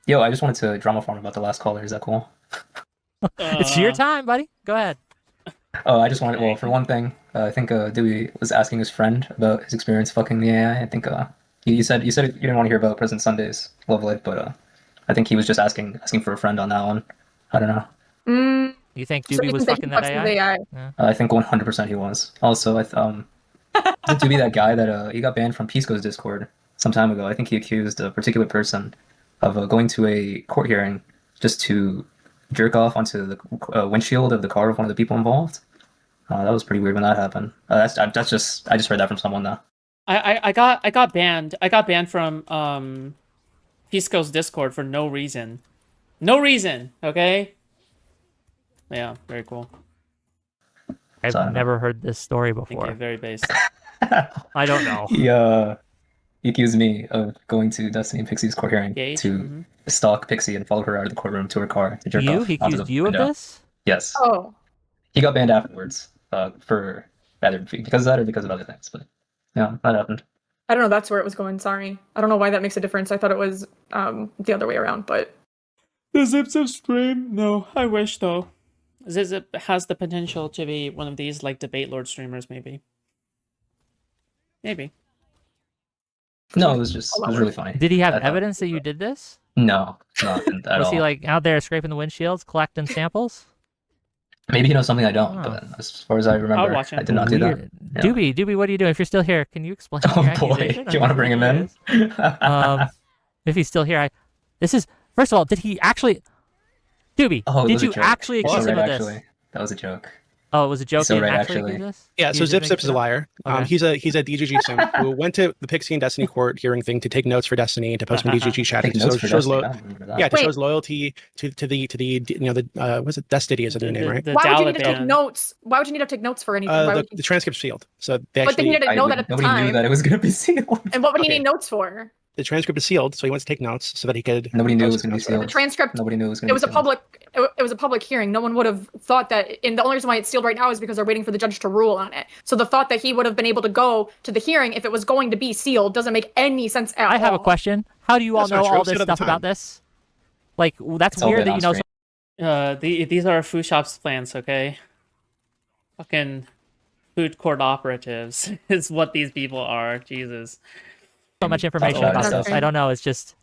Yo, I just wanted to drama farm about the last caller. Is that cool? It's your time, buddy. Go ahead. Oh, I just wanted. Well, for one thing, I think Dewey was asking his friend about his experience fucking the AI. I think you said you didn't want to hear about President Sunday's love life, but I think he was just asking for a friend on that one. I don't know. Mm, You think so Dooby you was think that he fucking that fucks with AI? AI? Yeah. I think 100% he was. Also, isn't Dewey that guy that he got banned from Peace Goes Discord some time ago? I think he accused a particular person of going to a court hearing just to jerk off onto the windshield of the car of one of the people involved. That was pretty weird when that happened. That's just I just heard that from someone though. I got banned. I got banned from Pisco's Discord for no reason. No reason, okay? Yeah, very cool. I've So, never heard this story Thank you, before. very base. I don't know. He accused me of going to Destiny and Pixie's court hearing Gage? to stalk Pixie and follow her out of the courtroom to her car to jerk You? off He onto accused the you of window. this? Yes, Oh, he got banned afterwards for either because of that or because of other things. But yeah, that happened. I don't know. That's where it was going. Sorry, I don't know why that makes a difference. I thought it was the other way around, but The ZipZip stream? No, I wish though. ZipZip has the potential to be one of these like debate lord streamers, maybe. Maybe. No, it was really funny. Did he have I thought- evidence that you did this? No, nothing at Was all. he like out there scraping the windshields, collecting samples? Maybe he knows something I don't, Oh. but as far as I remember, watch him. I did not do that. Weird. Yeah. Dooby, what are you doing? If you're still here, can you explain Oh your boy, accusation? do you want to bring him in? If he's still here, this is first of all, did he actually? Dooby, Oh, it did was a you joke. actually He's accuse so him right, of this? actually. That was a joke. Oh, it was a joke. So He didn't right, actually actually. accuse us? Yeah, so He just ZipZip makes is it a up? liar. Okay. He's a DGG sim who went to the Pixie and Destiny court hearing thing to take notes for Destiny and to post some DGG chat. Take It notes for shows Destiny. I don't remember that. yeah, it Wait. shows loyalty to the what's it? Destiny is a new name, right? The why would you need to take Taliban. notes? Why would you need to take notes for anything? Why would The transcript's sealed, so they But then he actually didn't know that at the Nobody knew time. that it was going to be sealed. And what would he Okay. need notes for? the transcript is sealed, so he wants to take notes so that he could. Nobody knew it post was going to be notes, whatever. The sealed. transcript. Nobody knew it was going It to be was a sealed. public. It was a public hearing. No one would have thought that. And the only reason why it's sealed right now is because they're waiting for the judge to rule on it. So the thought that he would have been able to go to the hearing if it was going to be sealed doesn't make any sense at all. I have a question. How do you all That's not know true. all It was this good at the stuff about time. this? Like, that's It's all weird been that you know. on screen. These are Foodshops plans, okay? Fucking food court operatives is what these people are. Jesus. So much information about about stuff. this. I don't know. It's just.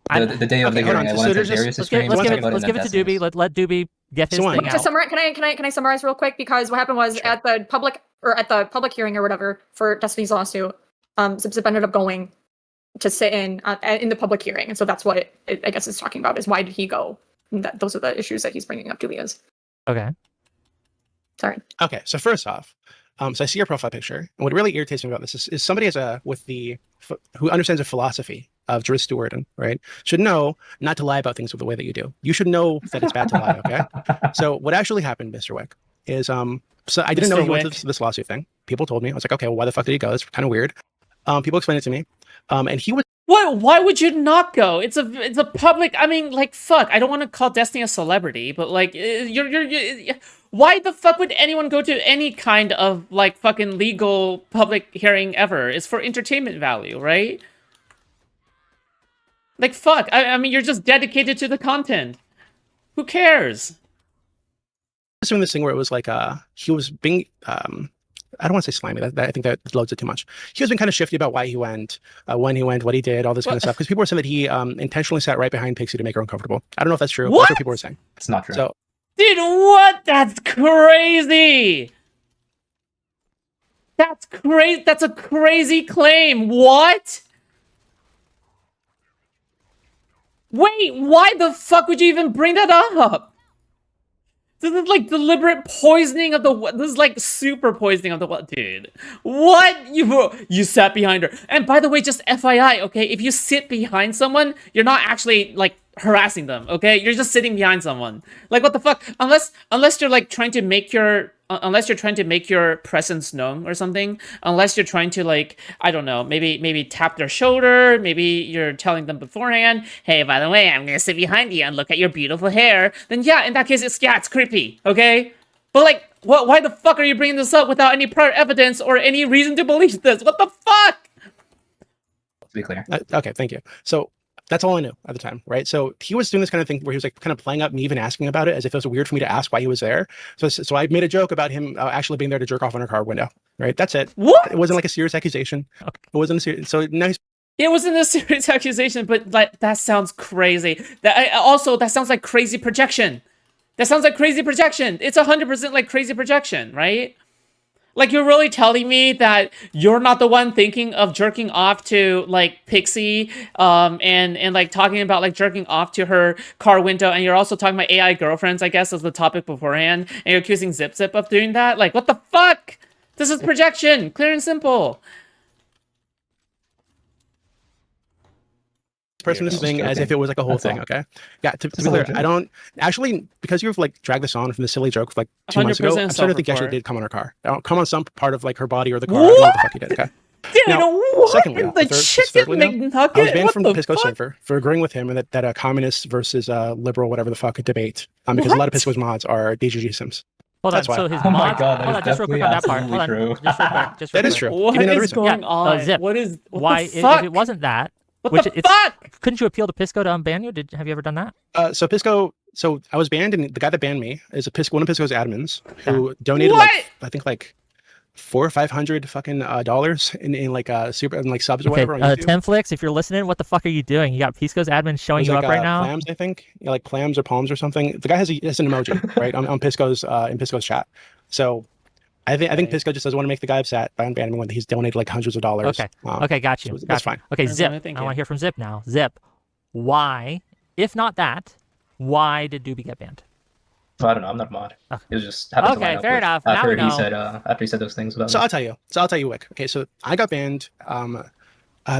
The day of the Okay, hold hearing, I on. went So into there's just- Darius' Let's stream. give talking it. about Let's give it to Destiny. Dooby. Let Dooby get his So on. thing To out. summarize, can I summarize real quick? Because what happened was Sure. at the public hearing or whatever for Destiny's lawsuit, ZipZip ended up going to sit in the public hearing, and so that's what I guess it's talking about is why did he go? And those are the issues that he's bringing up to Leah's. Okay. Sorry. Okay, so first off, so I see your profile picture, and what really irritates me about this is somebody who understands the philosophy of jurisprudence, right, should know not to lie about things the way that you do. You should know that it's bad to lie, okay? So what actually happened, Mr. Wick, is so I didn't know Mr. he went Wick. to this lawsuit thing. People told me. I was like, okay, well, why the fuck did he go? It's kind of weird. People explained it to me, and he was What? Why would you not go? It's a public. I mean, like, fuck. I don't want to call Destiny a celebrity, but like, you're why the fuck would anyone go to any kind of like fucking legal public hearing ever? It's for entertainment value, right? Like, fuck. I mean, you're just dedicated to the content. Who cares? doing this thing where it was like he was being I don't want to say slimy. I think that loads it too much. He was being kind of shifty about why he went, when he went, what he did, all this kind of stuff. Because people were saying that he intentionally sat right behind Pixie to make her uncomfortable. I don't know if that's true. But What? that's what people were saying. It's not true. So Dude, what? That's crazy! That's crazy. That's a crazy claim. What? Wait, why the fuck would you even bring that up? This is like deliberate poisoning of the. This is like super poisoning of the. Dude, what? You sat behind her. And by the way, just FYI, okay, if you sit behind someone, you're not actually like harassing them, okay? You're just sitting behind someone. Like, what the fuck? Unless you're like trying to make your presence known or something. Unless you're trying to like, I don't know, maybe tap their shoulder. Maybe you're telling them beforehand, hey, by the way, I'm gonna sit behind you and look at your beautiful hair. Then yeah, in that case, it's creepy, okay? But like, why the fuck are you bringing this up without any prior evidence or any reason to believe this? What the fuck? To be clear. okay, thank you. So That's all I knew at the time, right? So he was doing this kind of thing where he was like kind of playing up me even asking about it as if it was weird for me to ask why he was there. So I made a joke about him actually being there to jerk off on her car window, right? That's it. What? It wasn't like a serious accusation. Okay. It wasn't a serious. So now he's It wasn't a serious accusation, but like that sounds crazy. That sounds like crazy projection. That sounds like crazy projection. It's 100% like crazy projection, right? Like, you're really telling me that you're not the one thinking of jerking off to, like, Pixie, and like, talking about, like, jerking off to her car window, and you're also talking about AI girlfriends, I guess, as the topic beforehand, and you're accusing ZipZip of doing that? Like, what the fuck? This is projection, clear and simple. person this thing as if it was like a whole That's thing, all. okay? Yeah, to be That's all clear, joke. I don't actually, because you've like dragged this on from the silly joke like 2 months ago, 100% I'm starting to think you actually self-report. did come on her car. I don't come on some part of like her body or the car. I don't know what the fuck you did, okay? Dude, Now, what? secondly, The thirdly chicken now, McNugget? I was banned What from the the Pisco fuck? server for agreeing with him and that a communist versus liberal, whatever the fuck, debate. Because a lot of What? Pisco's mods are DGG sims. Hold That's on. why. So his Oh my mods. God, that hold is on, just real quick on that part. definitely Hold on. true. Just real quick. Just That real is quick. true. What Give me another is reason. going on? Zip. What Why? the fuck? If it wasn't that, What which the it's, fuck? couldn't you appeal to Pisco to unban you? Have you ever done that? So Pisco, so I was banned, and the guy that banned me is one of Pisco's admins who donated What? like I think like $400 or $500 fucking dollars in like super and like subs or Okay, whatever on YouTube. Tenflix, if you're listening, what the fuck are you doing? You got Pisco's admin It showing was you like up right now. Plams, I think, like Plams or Palms or something. The guy has an emoji right on Pisco's in Pisco's chat. So I think Pisco just doesn't want to make the guy upset by unbanning him when he's donated like hundreds of dollars. Okay. Okay, got you. so that's got you. fine. Okay, Okay, Zip. thank I you. want to hear from Zip now. Zip, why, if not that, why did Dooby get banned? Well, I don't know. I'm not a mod. Okay. It was just happened to Okay, line up fair with- enough. Now After we he know. said after he said those things about So me. I'll tell you, Wick. Okay, so I got banned.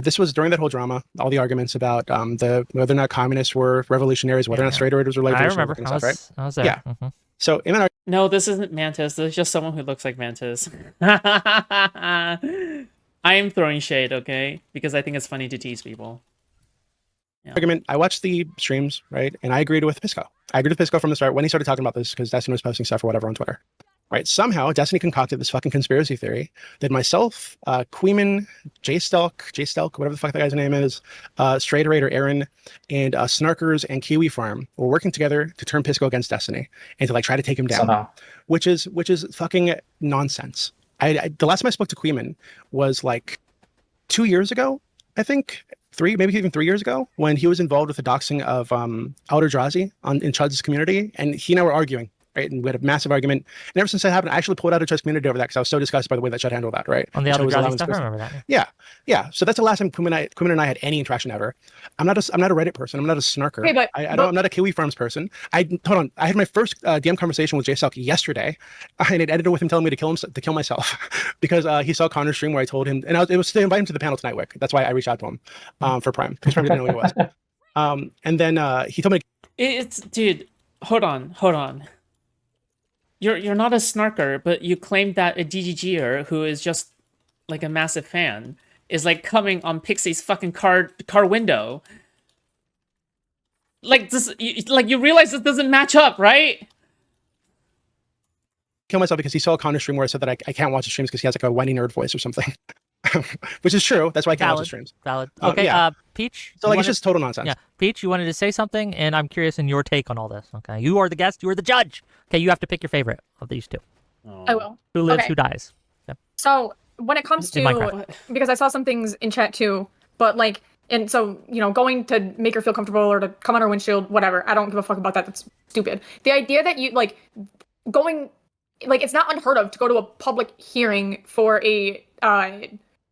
This was during that whole drama, all the arguments about the whether or not communists were revolutionaries, whether or not Yeah. straight raiders were I revolutionaries, remember. kind of stuff, right? I was there. Yeah. Mhm. So in that No, this isn't Mantis. This is just someone who looks like Mantis. I am throwing shade, okay? Because I think it's funny to tease people. argument, I watched the streams, right? And I agreed with Pisco. I agreed with Pisco from the start when he started talking about this because Destiny was posting stuff or whatever on Twitter. Right? Somehow, Destiny concocted this fucking conspiracy theory that myself, Queeman, J-Stelk, whatever the fuck that guy's name is, Straight Raider Aaron, and Snarkers and Kiwi Farm were working together to turn Pisco against Destiny and to like try to take him down, Somehow. which is fucking nonsense. The last time I spoke to Queeman was like 2 years ago, I think. Maybe even 3 years ago, when he was involved with the doxing of Eldrazi in Chud's community, and he and I were arguing, right? And we had a massive argument. And ever since that happened, I actually pulled out of Chud's community over that because I was so disgusted by the way that Chud handled that, right? On the Chud other was Drowsy allowing stuff, I discussing- remember that. Yeah. So that's the last time Quimmin and I had any interaction ever. I'm not a Reddit person. I'm not a snarker. Okay, but- I'm not a Kiwi Farms person. Hold on. I had my first DM conversation with J-Selk yesterday, and it ended with him telling me to kill myself because he saw Connor's stream where I told him, and it was to invite him to the panel tonight, Wick. That's why I reached out to him for Prime because Prime didn't know who he was. And then he told me It's dude, hold on. You're not a snarker, but you claim that a DGGer who is just like a massive fan is like coming on Pixie's fucking car window. Like this, you realize this doesn't match up, right? kill myself because he saw Connor's stream where I said that I can't watch the streams because he has like a whiny nerd voice or something, which is true. That's why I can't watch the streams. Valid. Oh, Okay, yeah. Peach. So you like wanted- it's just total nonsense. Yeah, Peach, you wanted to say something, and I'm curious in your take on all this. Okay, you are the guest, you are the judge. Okay, you have to pick your favorite of these two. I will. Who lives, Okay. who dies. So when it comes In to, Minecraft. because I saw some things in chat too, but like, and so, going to make her feel comfortable or to come on her windshield, whatever. I don't give a fuck about that. That's stupid. The idea that you it's not unheard of to go to a public hearing for a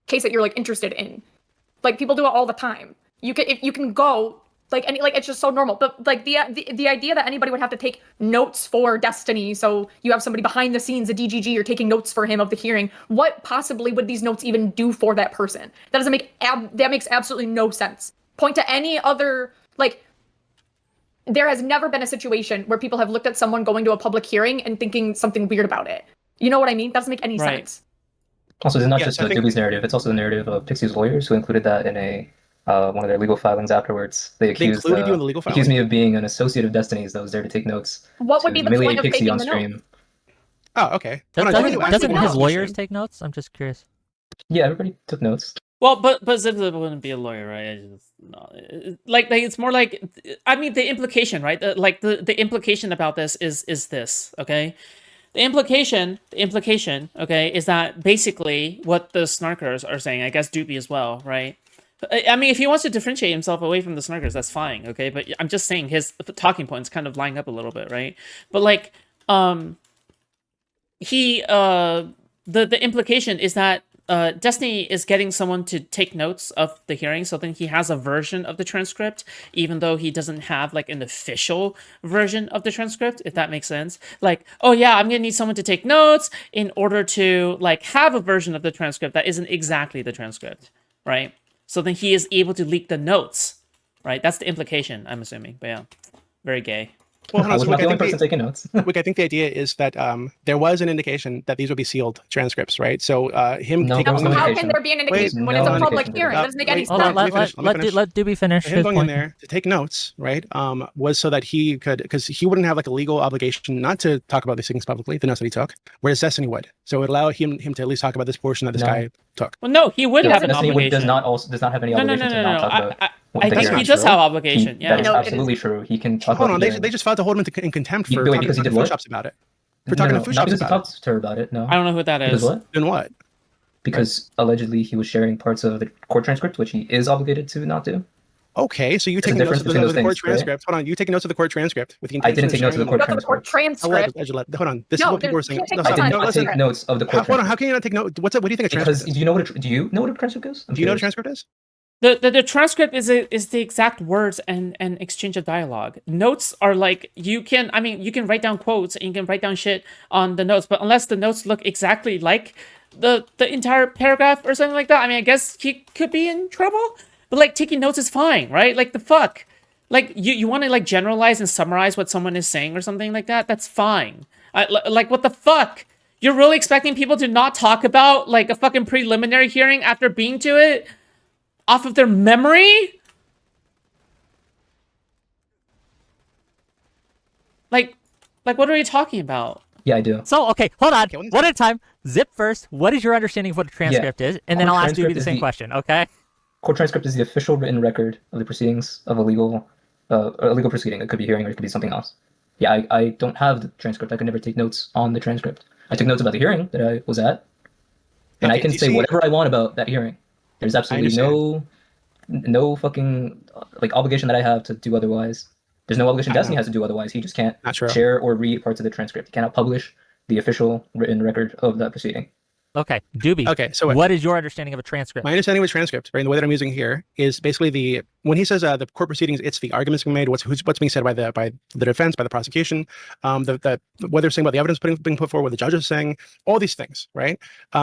case that you're like interested in. Like people do it all the time. If you can go, it's just so normal. But like the idea that anybody would have to take notes for Destiny, so you have somebody behind the scenes, a DGG, you're taking notes for him of the hearing. What possibly would these notes even do for that person? That doesn't make that makes absolutely no sense. Point to any other there has never been a situation where people have looked at someone going to a public hearing and thinking something weird about it. You know what I mean? That doesn't make any Right. sense. Also, it's not Yes, just I think- Dooby's narrative; it's also the narrative of Pixie's lawyers, who included that in one of their legal filings afterwards. They included you in the legal filing? accused me of being an associate of Destiny's that was there to take notes. What would to be the humiliate point of Pixie taking on the stream. note? Oh, okay. Hold on, Doesn't, you doesn't actually his watched the lawyers stream? take notes? I'm just curious. Yeah, everybody took notes. Well, but ZipZip wouldn't be a lawyer, right? No. Like it's more like, I mean, the implication, right? The implication about this is this, okay? The implication, okay, is that basically what the snarkers are saying. I guess Dooby as well, right? I mean, if he wants to differentiate himself away from the snarkers, that's fine, okay? But I'm just saying his talking points kind of line up a little bit, right? But like, the implication is that Destiny is getting someone to take notes of the hearing, so then he has a version of the transcript, even though he doesn't have like an official version of the transcript, if that makes sense. Like, oh yeah, I'm gonna need someone to take notes in order to like have a version of the transcript that isn't exactly the transcript, right? So then he is able to leak the notes, right? That's the implication, I'm assuming. But yeah, very gay. Well, I was not the only person taking notes. Wick, I think the idea is that there was an indication that these would be sealed transcripts, right? So him No, taking there was no How indication. can there be an indication when no it's a public indication. hearing? It doesn't make any Wait, Hold on, sense. let Dooby finish him his going in point. there to take notes, right? Was so that he could, because he wouldn't have like a legal obligation not to talk about these things publicly, the notes that he took, whereas Destiny would. So it would allow him to at least talk about this portion that this No. guy took. Well, no, he would have an Destiny obligation. does not have any No, obligation to not talk about. I the think hearing. he does true. have obligation. Yeah. That is No, it absolutely true. He can talk Hold about on, the they hearing. just filed to hold him in contempt for Wait, talking because he to did what? Foodshops about it. For talking to not Foodshops because he about it. talked to her about it. No. I don't know who that Because is. what? Then what? Because allegedly he was sharing parts of the court transcript, which he is obligated to not do. Okay, so you There's a take notes difference of between the those court things, right? transcript. Hold on, you take notes of the court transcript with the I intention didn't take notes of the court Got the court transcript. transcript. Hold on. This is No, what people were you saying. can't take No, notes stop. on No, it. I listen. take notes of the court Hold on, how transcript. can you not take notes? What do you think a Because transcript is? do you know what a transcript is? I'm Do you know what a curious. transcript is? The transcript is the exact words and exchange of dialogue. Notes are like you can write down quotes and you can write down shit on the notes, but unless the notes look exactly like the entire paragraph or something like that, I mean, I guess he could be in trouble. But like taking notes is fine, right? Like the fuck, like you want to like generalize and summarize what someone is saying or something like that. That's fine. Like what the fuck? You're really expecting people to not talk about like a fucking preliminary hearing after being to it? Off of their memory? Like what are you talking about? Yeah, I do. So, okay, hold on. Okay, one One at a time. Zip first. What is your understanding of what a transcript is? And then Court I'll ask you transcript the is same the- question, okay? Court transcript is the official written record of the proceedings of a legal proceeding. It could be hearing or it could be something else. Yeah, I don't have the transcript. I could never take notes on the transcript. I took notes about the hearing that I was at, and I Okay, can do you say see- whatever I want about that hearing. There's absolutely no fucking like obligation that I have to do otherwise. There's no obligation Destiny has to do otherwise. He just can't Not true. share or read parts of the transcript. He cannot publish the official written record of that proceeding. Okay, Dooby. Okay, so what is your understanding of a transcript? my understanding of a transcript, right, and the way that I'm using here is basically when he says the court proceedings, it's the arguments being made, what's being said by the defense, by the prosecution, what they're saying about the evidence being put forward, what the judge is saying, all these things, right?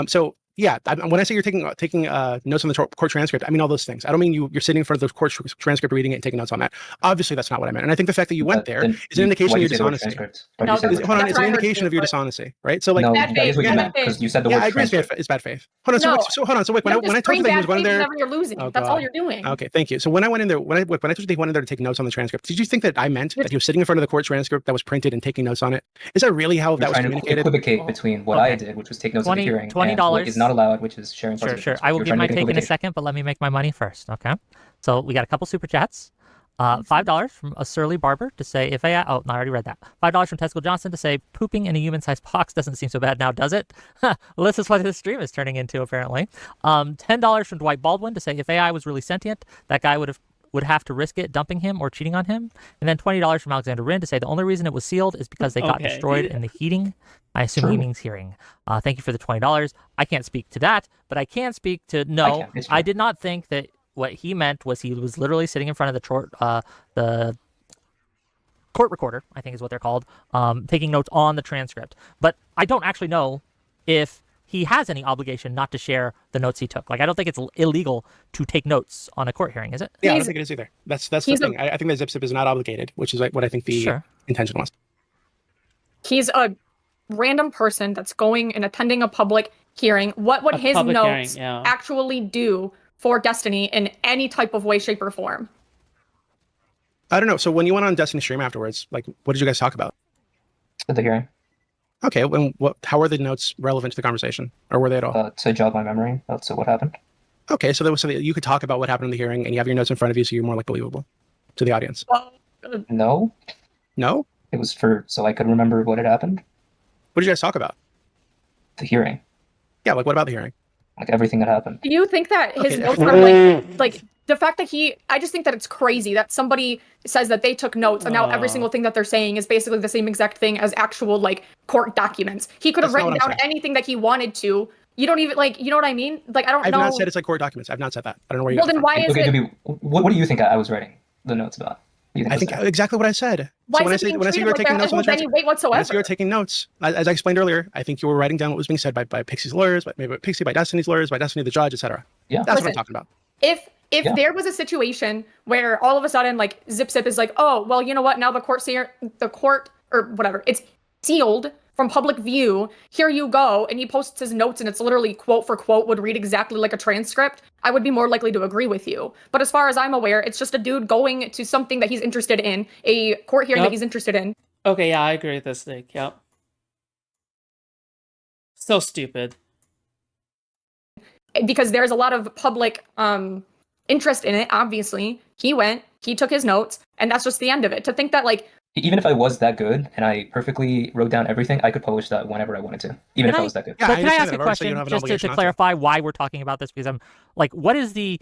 So yeah, when I say you're taking notes on the court transcript, I mean all those things. I don't mean you're sitting in front of the court transcript, reading it, and taking notes on that. Obviously, that's not what I meant. And I think the fact that you went there Then is an indication why'd of you your say the word dishonesty. transcript? Why'd No, you say the that's- word Hold on, that's it's an what I heard indication too, of your but- dishonesty, right? So like, No, Bad that is what faith, you bad meant faith. because you said the yeah, word I agree. transcript. It's bad faith. Hold on, No. so hold on. So wait, when I Just told bring you that he bad was going faith there, whenever you're losing. Oh, That's all God. you're doing. Okay, thank you. So when I went in there, when I told you that he went in there to take notes on the transcript, did you think that I meant that he was sitting in front of the court transcript that was printed and taking notes on it? Is that really how You're that was trying to communicated? equivocate between what Okay. I did, which was take notes of the hearing, and $20 what is not allowed, which is sharing parts Sure, of the sure. transcript. I will You're give trying to my make an take in a equivocation. second, but let me make my money first, okay? So we got a couple super chats. $5 from a surly barber to say if AI. Oh, no, I already read that. $5 from Tesco Johnson to say pooping in a human-sized box doesn't seem so bad now, does it? Well, this is what this stream is turning into, apparently. $10 from Dwight Baldwin to say if AI was really sentient, that guy would have to risk it dumping him or cheating on him. And then $20 from Alexander Rin to say the only reason it was sealed is because they got Okay. destroyed in the heating. I assume he means hearing. Thank you for the $20. I can't speak to that, but I can speak to no. can. It's true. I did not think that what he meant was he was literally sitting in front of the court recorder, I think is what they're called, taking notes on the transcript. But I don't actually know if he has any obligation not to share the notes he took. Like, I don't think it's illegal to take notes on a court hearing, is it? Yeah, I don't He's- think it is either. That's the he's a- thing. I think that ZipZip is not obligated, which is like what I think the Sure. intention was. He's a random person that's going and attending a public hearing. What would A his public notes hearing, yeah. actually do for Destiny in any type of way, shape, or form? I don't know. So when you went on Destiny stream afterwards, like, what did you guys talk about? At the hearing, Okay, how were the notes relevant to the conversation, or were they at all? to jog my memory. That's what happened. Okay, so there was something you could talk about what happened in the hearing, and you have your notes in front of you, so you're more like believable to the audience. No, No? it was so I could remember what had happened. What did you guys talk about? The hearing, Yeah, like what about the hearing? like everything that happened. Do you think that his Okay. notes are like the fact that I just think that it's crazy that somebody says that they took notes and now every single thing that they're saying is basically the same exact thing as actual like court documents. He could have That's not written what I'm down saying. anything that he wanted to. You don't even like, you know what I mean? Like, I don't I've know. not said it's like court documents. I've not said that. I don't know where you Well, got then that why is Okay, it? Dooby, what do you think I was writing the notes about? You from. I was think that? exactly what I said. Why So when I is it say being when I say you treated were like taking there notes on the hasn't any transcript, weight when I say whatsoever? you were taking notes, as I explained earlier, I think you were writing down what was being said by Pixie's lawyers, by maybe Pixie, by Destiny's lawyers, by Destiny the judge, etc. Yeah. That's what I'm Listen, talking about. If Yeah. there was a situation where all of a sudden like ZipZip is like, oh well, you know what? Now the court or whatever, it's sealed from public view. Here you go, and he posts his notes, and it's literally quote for quote would read exactly like a transcript. I would be more likely to agree with you. But as far as I'm aware, it's just a dude going to something that he's interested in, a court hearing that he's interested in. Okay, yeah, I agree with this, Nick. Yep. So stupid. Because there's a lot of public interest in it. Obviously, he took his notes, and that's just the end of it. To think that like Even if I was that good and I perfectly wrote down everything, I could publish that whenever I wanted to. Even if I was that good. Yeah, But I can I understand ask that. a I've already said you question don't have an just to obligation not to. clarify why we're talking about this? Because I'm like, what is the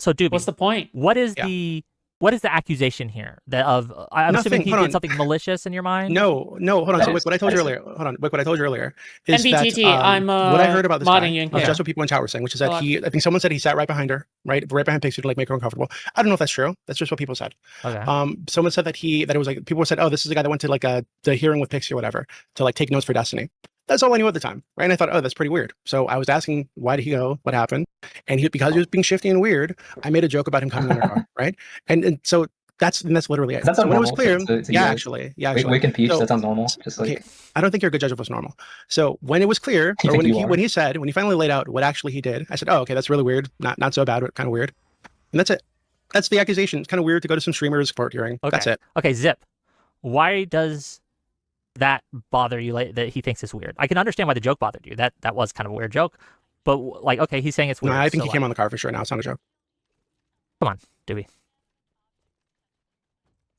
Dooby? What's the point? What is Yeah. what is the accusation here? That I'm assuming Nothing, he hold did on. something malicious in your mind. No, hold on. So That Wick, what I is- told you that is- earlier. Hold on, Wick, what I told you earlier is NBTT, that I'm what I heard about this guy modding you in was chat. just what people in chat were saying, which is that Hello. I think someone said he sat right behind her, right behind Pixie to like make her uncomfortable. I don't know if that's true. That's just what people said. Okay. Someone said that it was like people said, oh, this is the guy that went to like the hearing with Pixie or whatever to like take notes for Destiny. That's all I knew at the time, right? And I thought, oh, that's pretty weird. So I was asking, why did he go? What happened? And because he was being shifty and weird, I made a joke about him coming in her car, right? And so that's literally it. That's So not when it was normal clear, to yeah, you. actually. Wake and Peach, So- that sounds normal. Just like Okay, I don't think you're a good judge of what's normal. So when it was clear, You or think when you are? when he finally laid out what actually he did, I said, oh, okay, that's really weird. Not so bad, but kind of weird. And that's it. That's the accusation. It's kind of weird to go to some streamer's court hearing. Okay. That's it. Okay, Zip. Why does that bother you? That he thinks is weird. I can understand why the joke bothered you. That was kind of a weird joke. But like, okay, he's saying it's No, weird. I think so, he came on the car for sure now. It's not a joke. Come on, Dooby.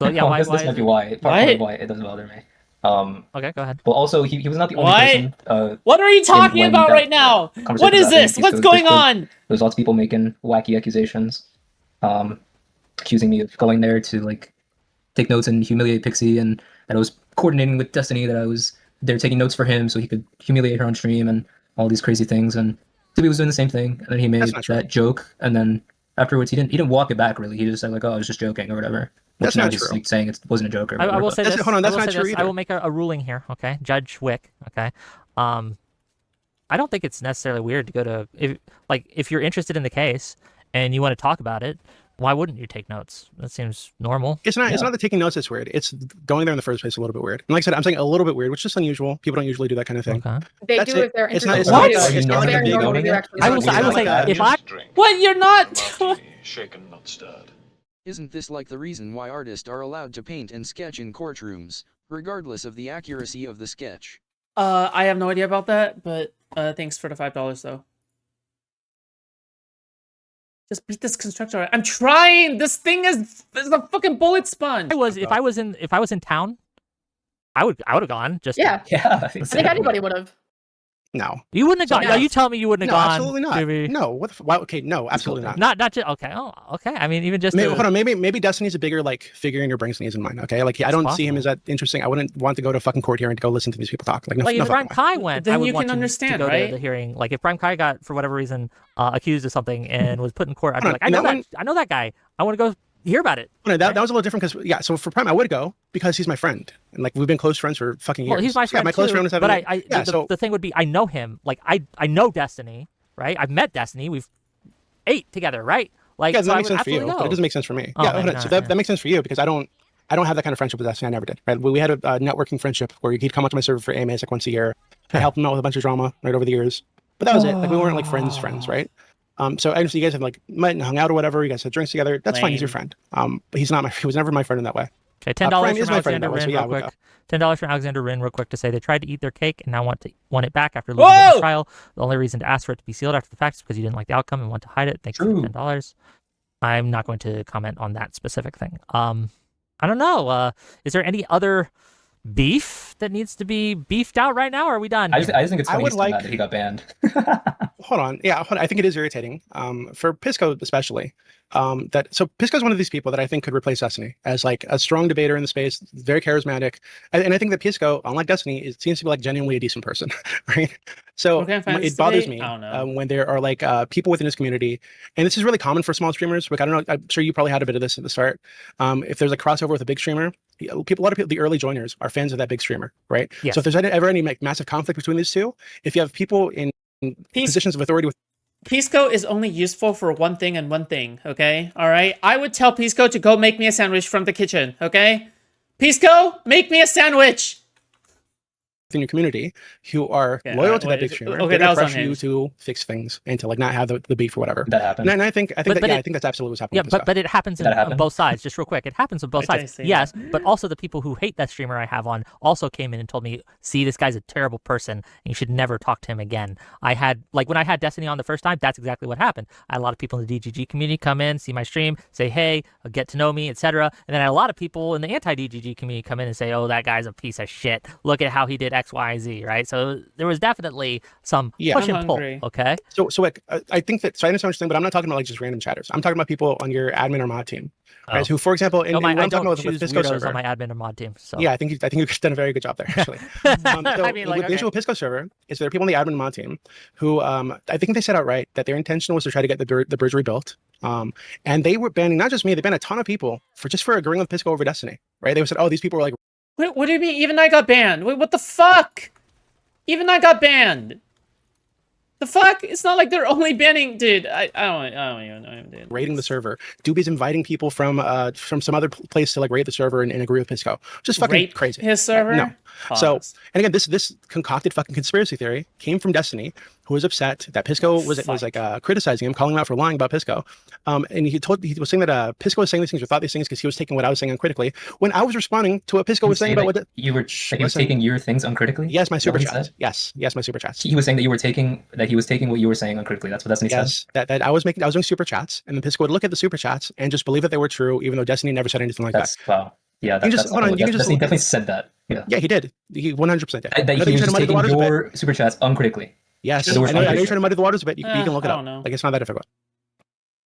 So yeah, well, why? this Why might is be it- why part What? of why it doesn't bother me. Okay, go ahead. Well, also he was not the only What? person. What are you talking when about that, right now? conversation What was is happening, this? Peace What's Code's going Discord. on? There's lots of people making wacky accusations, accusing me of going there to like take notes and humiliate Pixie, and that I was coordinating with Destiny, that I was there taking notes for him so he could humiliate her on stream and all these crazy things. And Dooby was doing the same thing, and then he made That's not true. that joke, and then afterwards he didn't walk it back really. He just said like, oh, I was just joking or whatever. That's Which now not he's true. like saying it wasn't a joke or I whatever. will but- say That's- this. hold on, that's I will not say true this. I either. will make a ruling here. Okay, Judge Wick. Okay, I don't think it's necessarily weird to go to if you're interested in the case and you want to talk about it. Why wouldn't you take notes? That seems normal. It's not. It's Yeah. not that taking notes that's weird. It's going there in the first place a little bit weird. And like I said, I'm saying a little bit weird, which is just unusual. People don't usually do that kind of thing. Okay. they That's do it. if they're It's interested. not- in it's it. not- it's not They're like a big normal, owning they're it. actually I will not say doing it. if I What? You're not. Shaken, not stirred. Isn't this like the reason why artists are allowed to paint and sketch in courtrooms, regardless of the accuracy of the sketch? I have no idea about that, but thanks for the $5 though. Just beat this constructor. I'm trying. This thing is a fucking bullet sponge. if I was in town, I would have gone. Just Yeah, Yeah, I think anybody would have. No. You wouldn't have So gone. no. Are you telling me you wouldn't No, have gone? absolutely not. Dooby? No. What? Why? Okay. No, absolutely not. Not just okay. Oh, okay. I mean, even just Maybe, to- hold on. Maybe Destiny's a bigger like figure in your brain than he is in mine. Okay. Like I It's don't see him possible. as that interesting. I wouldn't want to go to fucking court hearing to go listen to these people talk. Like no, like no if Prime fucking way. Kai went, Then I would you want can to understand, go right? to the hearing. Like if Prime Kai got for whatever reason accused of something and was put in court, I'd be Hold like, on, I know and that that. I know that guy. I want to go hear about it. No, that was a little different because yeah. So for Prime, I would go because he's my friend and like we've been close friends for fucking years. Well, he's my friend Yeah, my close too, friend was but having. Yeah. the, So the thing would be, I know him. Like I know Destiny, right? I've met Destiny. We've ate together, right? Like yeah, so that I makes would sense for you, absolutely but it go. doesn't make sense for me. Oh, Yeah, man, hold on. no, So yeah. that makes sense for you because I don't have that kind of friendship with Destiny. I never did. Right? We had a networking friendship where he'd come onto my server for AMAs like once a year. I helped him out with a bunch of drama right over the years, but that was it. Like we weren't like friends, right? So I understand you guys have like met and hung out or whatever. You guys had drinks together. That's fine. He's your Lame. friend. But he was never my friend in that way. Okay, $10 Prime is from my friend, Alexander by the way, so Rin, yeah, real we'll quick. go. $10 from Alexander Rin, real quick, to say they tried to eat their cake and now want it back after losing it in Whoa! the trial. The only reason to ask for it to be sealed after the fact is because you didn't like the outcome and want to hide it. Thanks for True. $10. I'm not going to comment on that specific thing. I don't know. Is there any other beef that needs to be beefed out right now? Or are we done? I just think it's I funny would he's still like- mad that he got banned. Hold on. Yeah, hold on. I think it is irritating. For Pisco especially. So Pisco's one of these people that I think could replace Destiny as like a strong debater in the space, very charismatic. And I think that Pisco, unlike Destiny, it seems to be like genuinely a decent person, right? So What kind of fans it bothers debate? me I don't know. when there are like people within this community, and this is really common for small streamers. Like I don't know, I'm sure you probably had a bit of this at the start. If there's a crossover with a big streamer, a lot of people, the early joiners are fans of that big streamer, right? Yes. So if there's ever any like massive conflict between these two, if you have people in positions of authority with Pisco is only useful for one thing and one thing, okay? All right? I would tell Pisco to go make me a sandwich from the kitchen, okay? Pisco, make me a sandwich! in your community who are Okay, loyal alright, to well, that big is- streamer. okay, They're that gonna was pressure you unhinged. to fix things and to like not have the beef or whatever. That happened. And I think But that, it- I think that's absolutely what's happening. Yeah, but it happens Did that on happen? both sides. Just real quick, it happens on both Wait till I sides. say Yes, that. but also the people who hate that streamer I have on also came in and told me, "See, this guy's a terrible person, and you should never talk to him again." I had when I had Destiny on the first time, that's exactly what happened. I had a lot of people in the DGG community come in, see my stream, say, "Hey, get to know me," etc. And then I had a lot of people in the anti-DGG community come in and say, "Oh, that guy's a piece of shit. Look at how he did X, Y, Z." Right? So there was definitely some Yeah. push I'm and pull. hungry. Okay. So like, I think that, so I understand what you're saying, but I'm not talking about like just random chatters. I'm talking about people on your admin or mod team, right? Oh. Who, for example, in No, what I I'm talking don't about choose with Pisco weirdos server. on my admin or mod team. So Yeah, I think you've done a very good job there, actually. So I mean, like, with the issue with Pisco server is there are people on the admin and mod team who I think they said outright that their intention was to try to get the bridge rebuilt. And they were banning not just me, they banned a ton of people for agreeing with Pisco over Destiny, right? They said, oh, these people were like Wait, what do you mean? Even I got banned. Wait, what the fuck? Even I got banned. The fuck? It's not like they're only banning, dude. I don't even know him, dude. raiding the server. Dooby's inviting people from some other place to like raid the server and agree with Pisco. Just fucking Rape crazy. his server? No. So, Pause. and again, this concocted fucking conspiracy theory came from Destiny, who was upset that Pisco was like criticizing him, calling him out for lying about Pisco. And he was saying that Pisco was saying these things or thought these things because he was taking what I was saying uncritically. When I was responding to what Pisco was saying about what you were he was taking your things uncritically. yes, my Is that what super he chats. said? Yes, my super chats. He was saying that he was taking what you were saying uncritically. That's what Destiny said. Yes, that I was doing super chats, and then Pisco would look at the super chats and just believe that they were true, even though Destiny never said anything like That's wow. Yeah, You just- that's hold on, you can just Destiny look- definitely said that. Yeah. that. Yeah, he did. He 100% did. That I know he you're was trying to just muddy the taking waters a bit. your super chats uncritically. Yes, So I know you're we're trying to muddy the waters a bit. You can look it I up. don't know. Like it's not that difficult.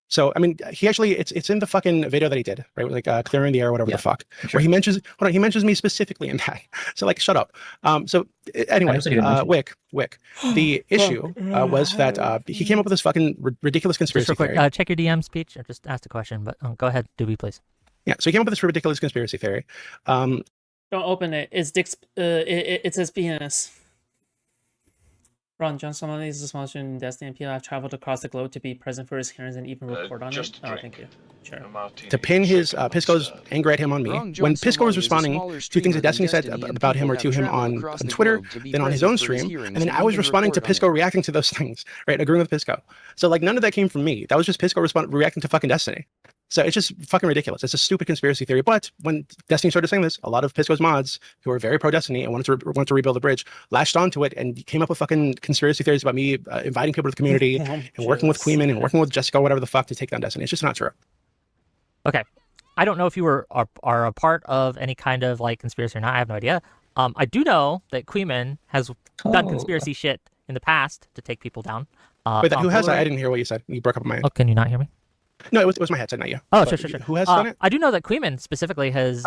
So I mean, he actually it's in the fucking video that he did, right? Like clearing the air, whatever Yeah, the fuck. sure. Where he mentions me specifically in that. So like, shut up. Anyway, never said you didn't mention Wick. The issue was that he came up with this fucking ridiculous just conspiracy real quick, theory. check your DM speech. I just asked a question, but go ahead, Dooby, please. Yeah, so he came up with this ridiculous conspiracy theory. Don't open it. It's Dick's. It says penis. Ron John, someone is a small student in Destiny and people have traveled across the globe to be present for his hearings and even report on just it. a Oh, drink. thank you. Sure. A martini, To pin his shaken, not Pisco's stirred. anger at him on me, Wrong John when Pisco was Somali is a responding smaller to things streamer that than Destiny said Destiny, and about him or people to have him traveled on across the Twitter, globe to be then on his present own for his stream, hearings and then and I was even responding to report on Pisco it. reacting to those things, right? Agreeing with Pisco. So like none of that came from me. That was just Pisco reacting to fucking Destiny. So it's just fucking ridiculous. It's a stupid conspiracy theory. But when Destiny started saying this, a lot of Pisco's mods who are very pro Destiny and wanted to rebuild the bridge latched onto it and came up with fucking conspiracy theories about me inviting people to the community and working with Queeman and working with Jessica, whatever the fuck, to take down Destiny. It's just not true. Okay, I don't know if you are a part of any kind of like conspiracy or not. I have no idea. I do know that Queeman has done Oh. conspiracy shit in the past to take people down. Wait, who has that? I Tomfoolery. didn't hear what you said. You broke up on my end. Oh, can you not hear me? No, it was my headset, not you. Oh, But sure. Who has done it? I do know that Queeman specifically has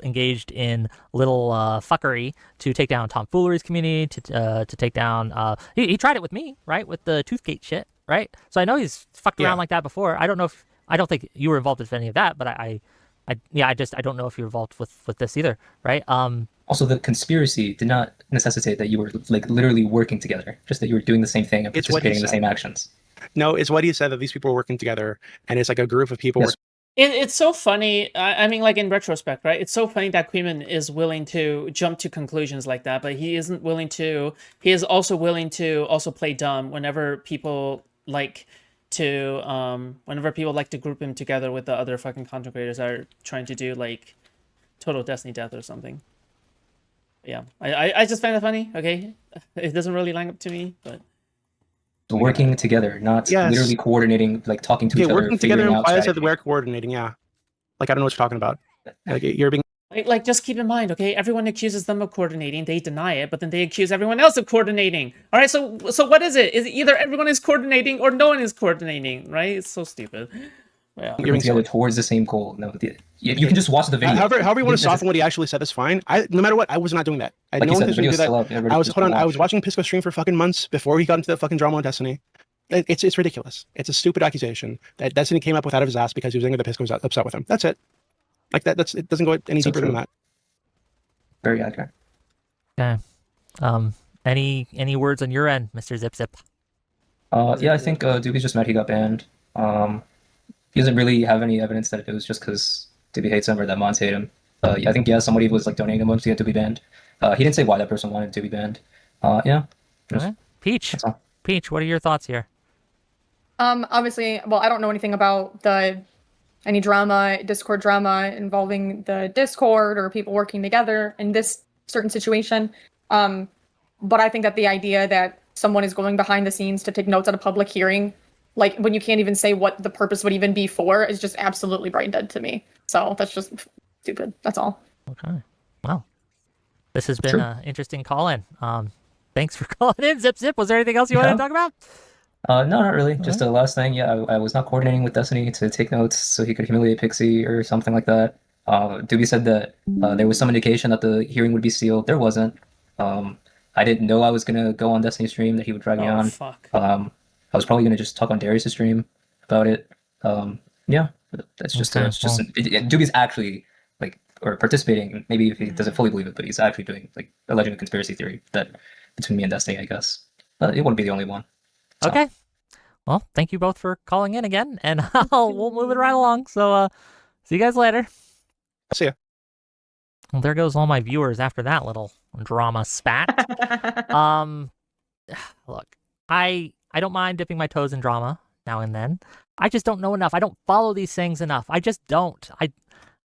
engaged in little fuckery to take down Tomfoolery's community, to take down. He tried it with me, right, with the Toothgate shit, right? So I know he's fucked around Yeah. like that before. I don't know if I don't think you were involved with any of that, but I don't know if you're involved with this either, right? Also, the conspiracy did not necessitate that you were like literally working together, just that you were doing the same thing and It's what he participating in the said. same actions. No, it's what he said, that these people were working together, and it's like a group of people. Yes. It's so funny. I mean, like in retrospect, right? It's so funny that Queeman is willing to jump to conclusions like that, but he isn't willing to. He is also willing to also play dumb whenever people like to group him together with the other fucking content creators that are trying to do like total Destiny death or something. Yeah, I just find it funny. Okay, it doesn't really line up to me, but Working together, not Yes. literally coordinating, like talking to Okay, each other, working together figuring out implies that strategy. we're coordinating. Yeah, like I don't know what you're talking about. Like you're being like just keep in mind, okay, everyone accuses them of coordinating, they deny it, but then they accuse everyone else of coordinating. All right, so what is it? Is it either everyone is coordinating or no one is coordinating, right? It's so stupid. Yeah. Working together towards the same goal. No, you can just watch the video. However you want to That's soften what he actually said, that's fine. No matter what, I was not doing that. like no you one said, the pitched me to video's do that. still up. Everybody just I was watch it. watching Pisco stream for fucking months before he got into the fucking drama on Destiny. It's ridiculous. It's a stupid accusation that Destiny came up with out of his ass because he was angry that Pisco was upset with him. That's it. Like that's it. Doesn't go any So deeper than true. that. Very accurate. Okay. Any words on your end, Mr. ZipZip? Yeah, I think Dooby just met. He got banned. He doesn't really have any evidence that it was just because Dooby hates him or that mods hate him. I think somebody was like donating him to get Dooby banned. He didn't say why that person wanted to be banned. Yeah. Okay. Peach. That's all. Peach, what are your thoughts here? Obviously, well, I don't know anything about any drama, Discord drama involving the Discord or people working together in this certain situation. But I think that the idea that someone is going behind the scenes to take notes at a public hearing, like when you can't even say what the purpose would even be for, is just absolutely brain dead to me. So that's just stupid. That's all. Okay. Well, this has been an interesting call-in. Thanks for calling in, ZipZip. Was there anything else you wanted to talk about? No, not really. Just a last thing. Yeah, I was not coordinating with Destiny to take notes so he could humiliate Pixie or something like that. Dooby said that there was some indication that the hearing would be sealed. There wasn't. I didn't know I was gonna go on Destiny stream, that he would drag me on. Fuck. I was probably gonna just talk on Darius' stream about it. Yeah, that's just Okay, Dooby's actually like or participating. Maybe if he doesn't fully believe it, but he's actually doing like alleging a conspiracy theory that between me and Destiny, I guess. It wouldn't be the only one. So. Okay. Well, thank you both for calling in again, and we'll move it right along. So, see you guys later. See ya. Well, there goes all my viewers after that little drama spat. Look, I don't mind dipping my toes in drama now and then. I just don't know enough. I don't follow these things enough. I just don't.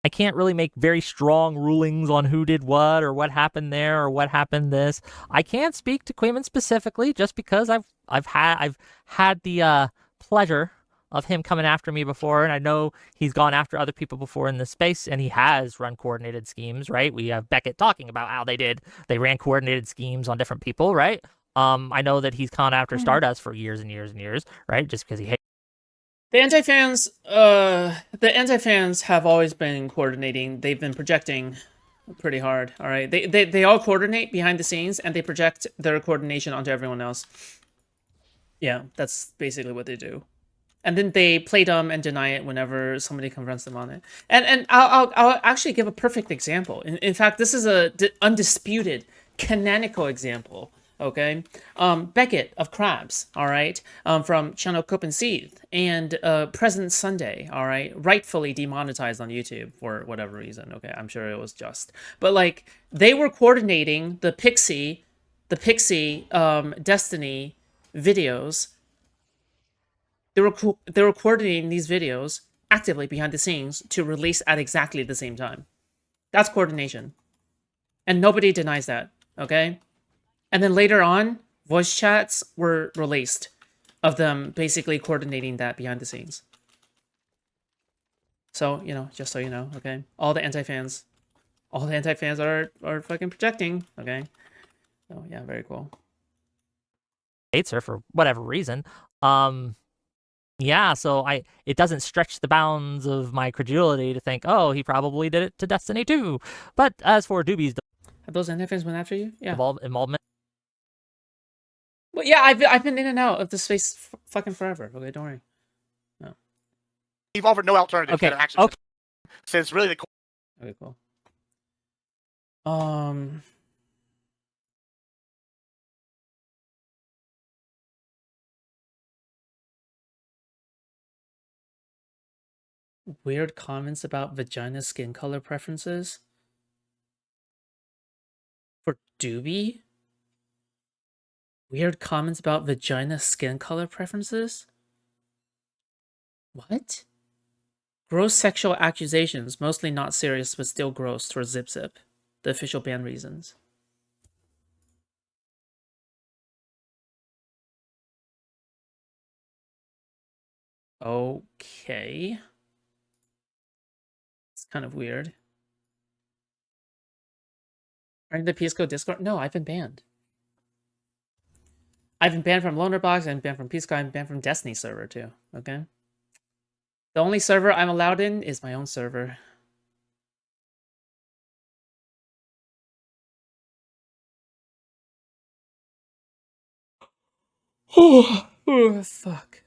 I can't really make very strong rulings on who did what or what happened there or what happened this. I can't speak to Quayman specifically just because I've had the pleasure of him coming after me before, and I know he's gone after other people before in this space, and he has run coordinated schemes, right? We have Beckett talking about how they ran coordinated schemes on different people, right? I know that he's gone after Stardust for years and years and years, right? Just because he hates. The anti-fans have always been coordinating. They've been projecting pretty hard. All right, they all coordinate behind the scenes and they project their coordination onto everyone else. Yeah, that's basically what they do. And then they play dumb and deny it whenever somebody confronts them on it. And I'll actually give a perfect example. In fact, this is a undisputed canonical example. Okay, Beckett of Crabs, all right, from channel Cope and Seed, and Present Sunday, all right, rightfully demonetized on YouTube for whatever reason. Okay, I'm sure it was just, but like they were coordinating the Pixie Destiny videos. They were coordinating these videos actively behind the scenes to release at exactly the same time. That's coordination, and nobody denies that. Okay. And then later on, voice chats were released of them basically coordinating that behind the scenes. So, you know, just so you know, okay? All the anti-fans are fucking projecting, okay? So, yeah, very cool. Hates her for whatever reason. Yeah, so it doesn't stretch the bounds of my credulity to think, oh, he probably did it to Destiny too. But as for Dooby's Have those anti-fans went after you? Yeah. involvement. Well, yeah, I've been in and out of this space fucking forever. Okay, don't worry. No. You've offered no alternative Okay. that actually Okay. says really the Okay, cool. Weird comments about vagina skin color preferences for Dooby? Weird comments about vagina skin color preferences? What? Gross sexual accusations, mostly not serious but still gross, towards ZipZip. The official ban reasons. Okay. It's kind of weird. Are you in the Pisco Discord? No, I've been banned. I've been banned from Lonerbox, I've been banned from Pisco, I've been banned from Destiny server too, okay? The only server I'm allowed in is my own server. Oh, fuck.